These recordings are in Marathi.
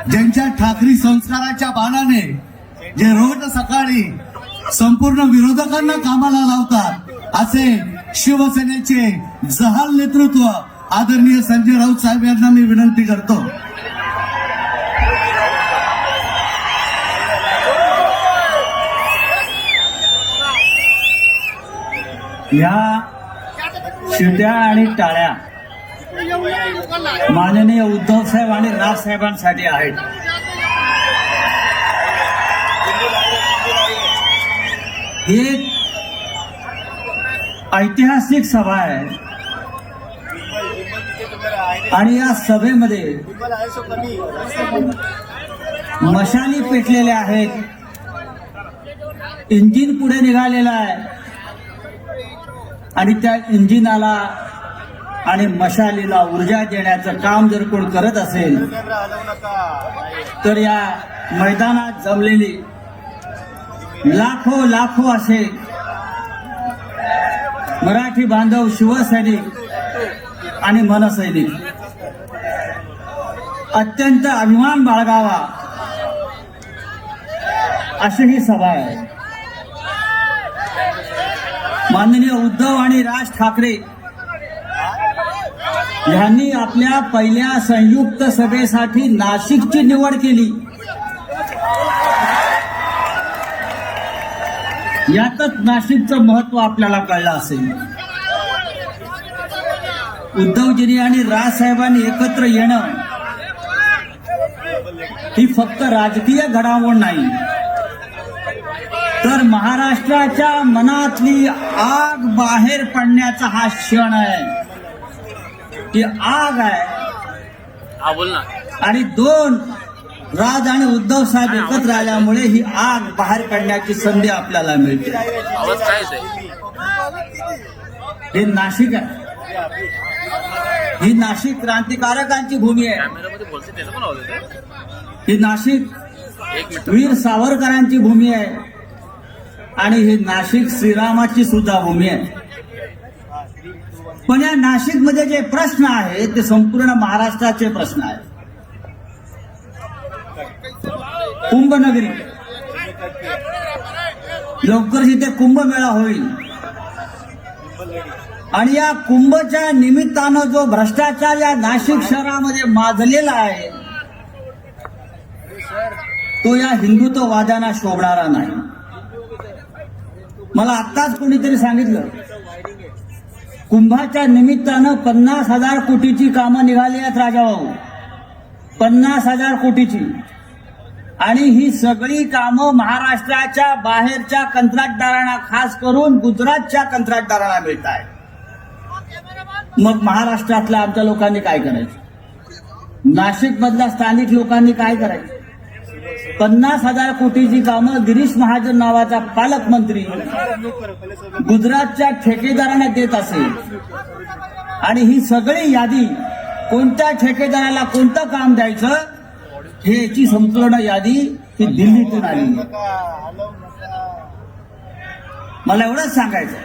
ज्यांच्या ठाकरी संस्काराच्या बाणाने जे रोज सकाळी संपूर्ण विरोधकांना कामाला लावतात असे शिवसेनेचे जहाल नेतृत्व आदरणीय संजय राऊत साहेब यांना मी विनंती करतो. या शिट्या आणि टाळ्या माननीय उद्धव साहेब आणि राज साहेबांसाठी आहेत. ही एक ऐतिहासिक सभा आहे आणि या सभेमध्ये मशाली पेटलेल्या आहेत. इंजिन पुढे निघालेलं आहे आणि त्या इंजिनाला आणि मशालीला ऊर्जा देण्याचं काम जर कोण करत असेल तर या मैदानात जमलेली लाखो लाखो असे मराठी बांधव, शिवसैनिक आणि मनसैनिक अत्यंत अभिमान बाळगावा अशी ही सभा आहे. माननीय उद्धव आणि राज ठाकरे यांनी आपल्या पहिल्या संयुक्त सभेसाठी नाशिकची निवड केली. यातच नाशिकचं महत्व आपल्याला कळलं असेल. उद्धवजींनी आणि राजसाहेबांनी एकत्र येणं ही फक्त राजकीय घडामोड नाही तर महाराष्ट्राच्या मनातली आग बाहेर पडण्याचा हा क्षण आहे. ती आग आहे आणि दोन राज आणि उद्धव साहेब एकत्र आल्यामुळे ही आग बाहेर काढण्याची संधी आपल्याला मिळते. हे नाशिक आहे, ही नाशिक क्रांतिकारकांची भूमी आहे. ही नाशिक वीर सावरकरांची भूमी आहे आणि ही नाशिक श्रीरामाची सुद्धा भूमी आहे. पण या नाशिकमध्ये जे प्रश्न आहेत ते संपूर्ण महाराष्ट्राचे प्रश्न आहेत. कुंभनगरी लवकर इथे कुंभमेळा होईल आणि या कुंभच्या निमित्तानं जो भ्रष्टाचार या नाशिक शहरामध्ये माजलेला आहे तो या हिंदुत्ववाद्यांना शोभणारा नाही. मला आत्ताच कोणीतरी सांगितलं कुंभाच्या निमित्तानं 50,000 कोटीची कामं निघाली आहेत राजाभाऊ, 50,000 कोटीची. आणि ही सगळी कामं महाराष्ट्राच्या बाहेरच्या कंत्राटदारांना, खास करून गुजरातच्या कंत्राटदारांना मिळत आहेत. मग महाराष्ट्रातल्या आमच्या लोकांनी काय करायचं? नाशिक मधल्या स्थानिक लोकांनी काय करायचं? 50,000 कोटीची कामं गिरीश महाजन नावाचा पालकमंत्री गुजरातच्या ठेकेदारांना देत असेल आणि ही सगळी यादी कोणत्या ठेकेदाराला कोणतं काम द्यायचं हे याची संपूर्ण यादी ही दिल्लीतून आली. मला एवढंच सांगायचं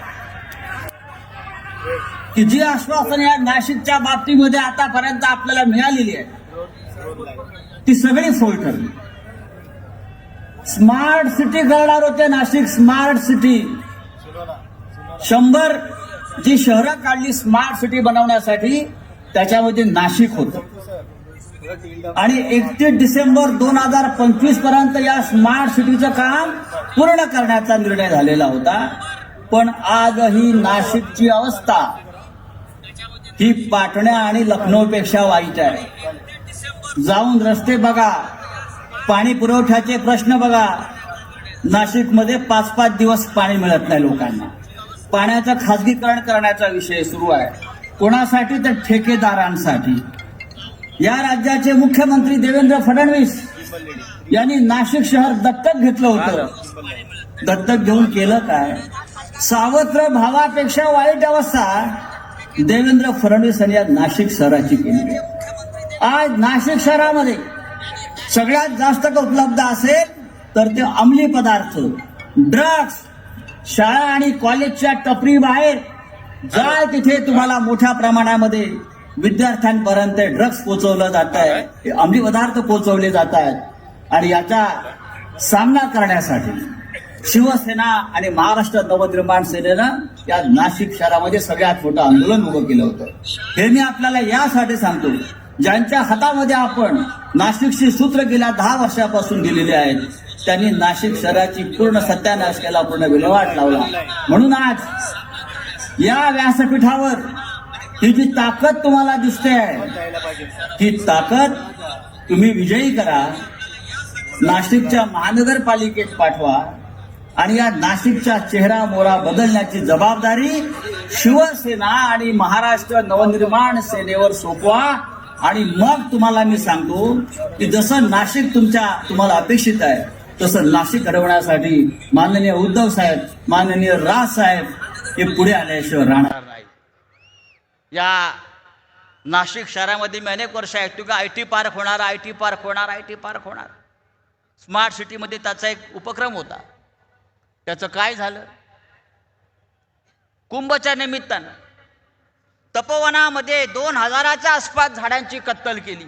की जी आश्वासनं या नाशिकच्या बाबतीमध्ये आतापर्यंत आपल्याला मिळालेली आहे ती सगळी फोल ठरली. स्मार्ट सिटी करणार होते नाशिक, स्मार्ट सिटी. 100 जी शहरं काढली स्मार्ट सिटी बनवण्यासाठी त्याच्यामध्ये नाशिक होतं आणि 31 डिसेंबर 2025 पर्यंत या स्मार्ट सिटीचं काम पूर्ण करण्याचा निर्णय झालेला होता. पण आजही नाशिकची अवस्था ही पाटणा आणि लखनौपेक्षा वाईट आहे. जाऊन रस्ते बघा, पाणी पुरवठ्याचे प्रश्न बघा. नाशिकमध्ये 5-5 दिवस पाणी मिळत नाही लोकांना. पाण्याचं खाजगीकरण करण्याचा विषय सुरू आहे. कोणासाठी? तर ठेकेदारांसाठी. या राज्याचे मुख्यमंत्री देवेंद्र फडणवीस यांनी नाशिक शहर दत्तक घेतलं होतं. दत्तक घेऊन केलं काय? सावत्र भावापेक्षा वाईट अवस्था देवेंद्र फडणवीस यांनी आज नाशिक शहराची केली. आज नाशिक शहरामध्ये सगळ्यात जास्त उपलब्ध असेल तर ते अंमली पदार्थ, ड्रग्ज. शाळा आणि कॉलेजच्या टपरी बाहेर जा, तिथे तुम्हाला मोठ्या प्रमाणामध्ये विद्यार्थ्यांपर्यंत ड्रग्ज पोहोचवलं जात आहे, अंमली पदार्थ पोहोचवले जात आहेत आणि याचा सामना करण्यासाठी शिवसेना आणि महाराष्ट्र नवनिर्माण सेनेनं या नाशिक शहरामध्ये सगळ्यात मोठं आंदोलन उभं केलं होतं. हे मी आपल्याला यासाठी सांगतो, ज्यांच्या हातामध्ये आपण नाशिकची सूत्र गेल्या 10 वर्षापासून दिलेली आहेत, त्यांनी नाशिक शहराची पूर्ण सत्यानाश केला, पूर्ण विल्हेवाट लावला. म्हणून आज या व्यासपीठावर ही जी ताकद तुम्हाला दिसते आहे, ही ताकद तुम्ही विजयी करा, नाशिकच्या महानगरपालिकेत पाठवा आणि या नाशिकचा चेहरा मोहरा बदलण्याची जबाबदारी शिवसेना आणि महाराष्ट्र नवनिर्माण सेनेवर सोपवा. आणि मग तुम्हाला मी सांगतो की जसं नाशिक तुम्हाला अपेक्षित आहे, तसं नाशिक घडवण्यासाठी माननीय उद्धव साहेब, माननीय राज साहेब हे पुढे आल्याशिवाय राहणार नाही. या नाशिक शहरामध्ये मी अनेक वर्ष ऐकतो की IT पार्क होणार, IT पार्क होणार, IT पार्क होणार. स्मार्ट सिटीमध्ये त्याचा एक उपक्रम होता. त्याचं काय झालं? कुंभच्या निमित्तानं तपोवनामध्ये 2000च्या आसपास झाडांची कत्तल केली.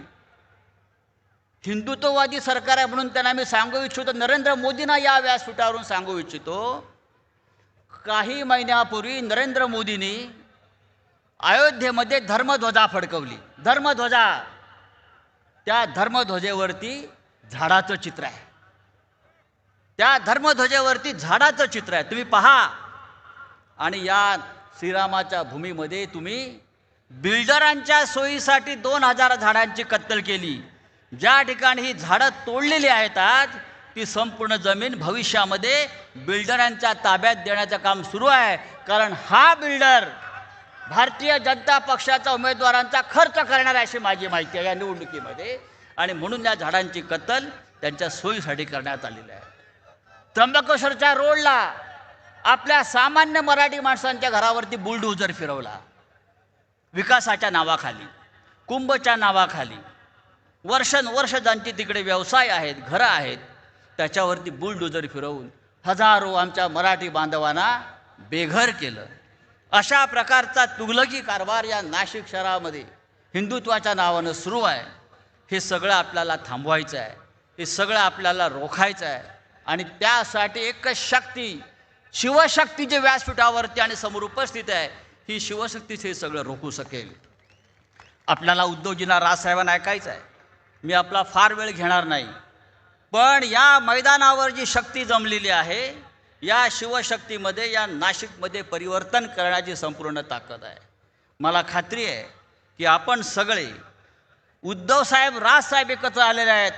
हिंदुत्ववादी सरकार आहे म्हणून त्यांना मी सांगू इच्छितो, नरेंद्र मोदींना या व्यासपीठावरून सांगू इच्छितो, काही महिन्यापूर्वी नरेंद्र मोदींनी अयोध्येमध्ये धर्मध्वजा फडकवली. धर्मध्वजा, त्या धर्मध्वजेवरती झाडाचं चित्र आहे. त्या धर्मध्वजेवरती झाडाचं चित्र आहे, तुम्ही पहा. आणि या श्रीरामाच्या भूमीमध्ये तुम्ही बिल्डरांच्या सोयीसाठी 2000 झाडांची कत्तल केली. ज्या ठिकाणी ही झाडं तोडलेली आहेत आज, ती संपूर्ण जमीन भविष्यामध्ये बिल्डरांच्या ताब्यात देण्याचं काम सुरू आहे. कारण हा बिल्डर भारतीय जनता पक्षाच्या उमेदवारांचा खर्च करणार आहे अशी माझी माहिती आहे या निवडणुकीमध्ये. आणि म्हणून या झाडांची कत्तल त्यांच्या सोयीसाठी करण्यात आलेली आहे. त्र्यंबकेश्वरच्या रोडला आपल्या सामान्य मराठी माणसांच्या घरावरती बुलडोझर फिरवला, विकासाच्या नावाखाली, कुंभच्या नावाखाली. वर्षानुवर्ष ज्यांचे तिकडे व्यवसाय आहेत, घरं आहेत, त्याच्यावरती बुलडोझर फिरवून हजारो आमच्या मराठी बांधवांना बेघर केलं. अशा प्रकारचा तुगलकी कारभार या नाशिक शहरामध्ये हिंदुत्वाच्या नावानं सुरू आहे. हे सगळं आपल्याला थांबवायचं आहे, हे सगळं आपल्याला रोखायचं आहे. आणि त्यासाठी एकच शक्ती, शिवशक्ती जे व्यासपीठावरती आणि समोर उपस्थित आहे, ही शिवशक्तीच हे सगळं रोखू शकेल. आपल्याला उद्धवजींना, राजसाहेबांना ऐकायचं आहे. मी आपला फार वेळ घेणार नाही, पण या मैदानावर जी शक्ती जमलेली आहे, या शिवशक्तीमध्ये या नाशिकमध्ये परिवर्तन करण्याची संपूर्ण ताकद आहे. मला खात्री आहे की आपण सगळे, उद्धवसाहेब, राजसाहेब एकत्र आलेले आहेत.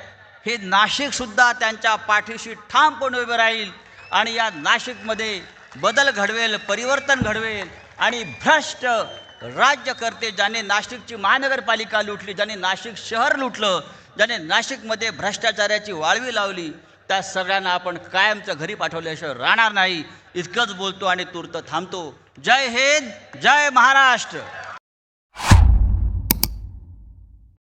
हे नाशिकसुद्धा त्यांच्या पाठीशी ठामपणे उभे राहील आणि या नाशिकमध्ये बदल घडवेल, परिवर्तन घडवेल. आणि भ्रष्ट राज्यकर्ते, ज्याने नाशिकची महानगरपालिका लुटली, ज्याने नाशिक शहर लुटलं, ज्याने नाशिकमध्ये भ्रष्टाचाराची वाळवी लावली, त्या सगळ्यांना आपण कायमचं घरी पाठवल्याशिवाय राहणार नाही. इतकंच बोलतो आणि तूर्त थांबतो. जय हिंद, जय महाराष्ट्र.